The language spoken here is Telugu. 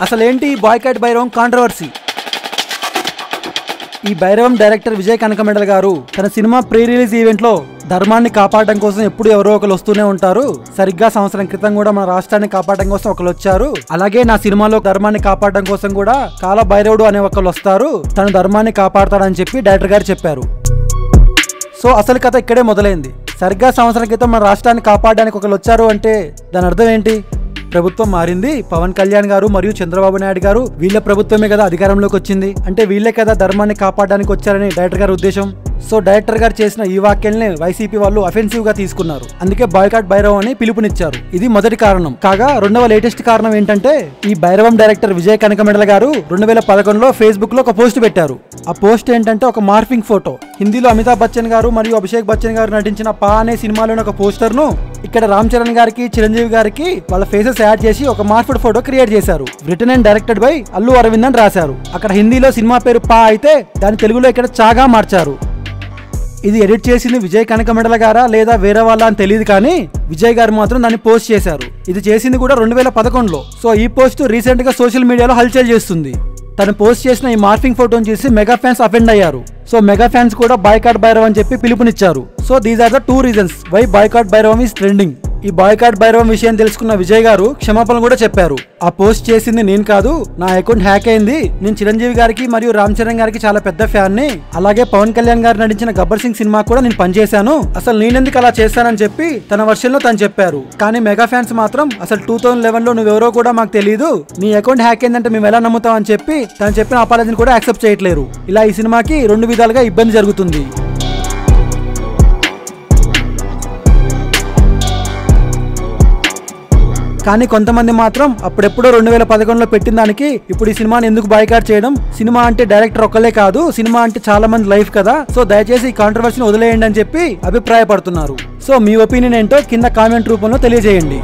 అసలేంటి బాయ్కాట్ భైరవం కాంట్రవర్సీ? ఈ భైరవం డైరెక్టర్ విజయ్ కనకమెండల గారు తన సినిమా ప్రీ రిలీజ్ ఈవెంట్ లో ధర్మాన్ని కాపాడడం కోసం ఎప్పుడు ఎవరో ఒకరు వస్తూనే ఉంటారు. సరిగ్గా సంవత్సరం క్రితం కూడా మన రాష్ట్రాన్ని కాపాడడం కోసం ఒకరు వచ్చారు. అలాగే నా సినిమాలో ధర్మాన్ని కాపాడడం కోసం కూడా కాల భైరవుడు అనే ఒకరు వస్తారు, తను ధర్మాన్ని కాపాడతాడని చెప్పి డైరెక్టర్ గారు చెప్పారు. సో అసలు కథ ఇక్కడే మొదలైంది. సరిగ్గా సంవత్సరం క్రితం మన రాష్ట్రాన్ని కాపాడడానికి ఒకరు వచ్చారు అంటే దాని అర్థం ఏంటి? ప్రభుత్వం మారింది, పవన్ కళ్యాణ్ గారు మరియు చంద్రబాబు నాయుడు గారు వీళ్ళ ప్రభుత్వమే కదా అధికారంలోకి వచ్చింది, అంటే వీళ్ళే కదా ధర్మాన్ని కాపాడడానికి వచ్చారని డైరెక్టర్ గారి ఉద్దేశం. సో డైరెక్టర్ గారు చేసిన ఈ వ్యాఖ్యల్ని వైసీపీ వాళ్ళు అఫెన్సివ్ గా తీసుకున్నారు. అందుకే బాయ్కాట్ భైరవం అని పిలుపునిచ్చారు. ఇది మొదటి కారణం. కాగా రెండవ లేటెస్ట్ కారణం ఏంటంటే ఈ భైరవం డైరెక్టర్ విజయ్ కనకమెండల గారు 2011లో ఫేస్బుక్ లో ఒక పోస్ట్ పెట్టారు. ఆ పోస్ట్ ఏంటంటే ఒక మార్ఫింగ్ ఫోటో. హిందీలో అమితాబ్ బచ్చన్ గారు మరియు అభిషేక్ బచ్చన్ గారు నటించిన పా అనే సినిమాలోని ఒక పోస్టర్ ను ఇక్కడ రామ్ చరణ్ గారికి చిరంజీవి గారికి వాళ్ళ ఫేసెస్ యాడ్ చేసి ఒక మార్ఫ్డ్ ఫోటో క్రియేట్ చేశారు. Written and directed by Allu Aravind అని రాశారు. అక్కడ హిందీలో సినిమా పేరు పా అయితే దాని తెలుగులో ఇక్కడ చాగా మార్చారు. ఇది ఎడిట్ చేసింది విజయ్ కనకమెండల గారా లేదా వేరే వాళ్ళ అని తెలియదు, కానీ విజయ్ గారు మాత్రం దాన్ని పోస్ట్ చేశారు. ఇది చేసింది కూడా 2011లో. సో ఈ పోస్ట్ రీసెంట్ గా సోషల్ మీడియాలో హల్చల్ చేస్తుంది. తను పోస్ట్ చేసిన ఈ మార్ఫింగ్ ఫోటోని చూసి మెగా ఫ్యాన్స్ అఫెండ్ అయ్యారు. సో మెగా ఫ్యాన్స్ కూడా బాయ్కాట్ భైరవం అని చెప్పి పిలుపునిచ్చారు. So these are the 2 reasons why boycott Bhairavam is trending. ఈ బాయ్కాట్ భైరవం విషయం తెలుసుకున్న విజయ్ గారు క్షమాపణ కూడా చెప్పారు. ఆ పోస్ట్ చేసింది నేను కాదు, నా అకౌంట్ హ్యాక్ అయింది. నేను చిరంజీవి గారికి మరియు రామ్ చరణ్ గారికి చాలా పెద్ద ఫ్యాన్ ని. అలాగే పవన్ కళ్యాణ్ గారు నటించిన గబ్బర్ సింగ్ సినిమా కూడా నేను పనిచేశాను. అసలు నేనెందుకు అలా చేస్తానని చెప్పి తన వర్షన్ లో తను చెప్పారు. కానీ మెగా ఫ్యాన్స్ మాత్రం అసలు 2011లో నువ్వెవరో కూడా మాకు తెలియదు, నీ అకౌంట్ హ్యాక్ అయిందంటే మేము ఎలా నమ్ముతాం అని చెప్పి తను చెప్పిన అపాలజీని కూడా యాక్సెప్ట్ చేయట్లేరు. ఇలా ఈ సినిమాకి 2 విధాలుగా ఇబ్బంది జరుగుతుంది. కానీ కొంతమంది మాత్రం అప్పుడెప్పుడో 2011లో పెట్టిన దానికి ఇప్పుడు ఈ సినిమాని ఎందుకు బాయ్కాట్ చేయడం? సినిమా అంటే డైరెక్టర్ ఒక్కలే కాదు, సినిమా అంటే చాలా మంది లైఫ్ కదా. సో దయచేసి ఈ కాంట్రవర్సీని వదిలేయండి అని చెప్పి అభిప్రాయపడుతున్నారు. సో మీ ఒపీనియన్ ఏంటో కింద కామెంట్ రూపంలో తెలియజేయండి.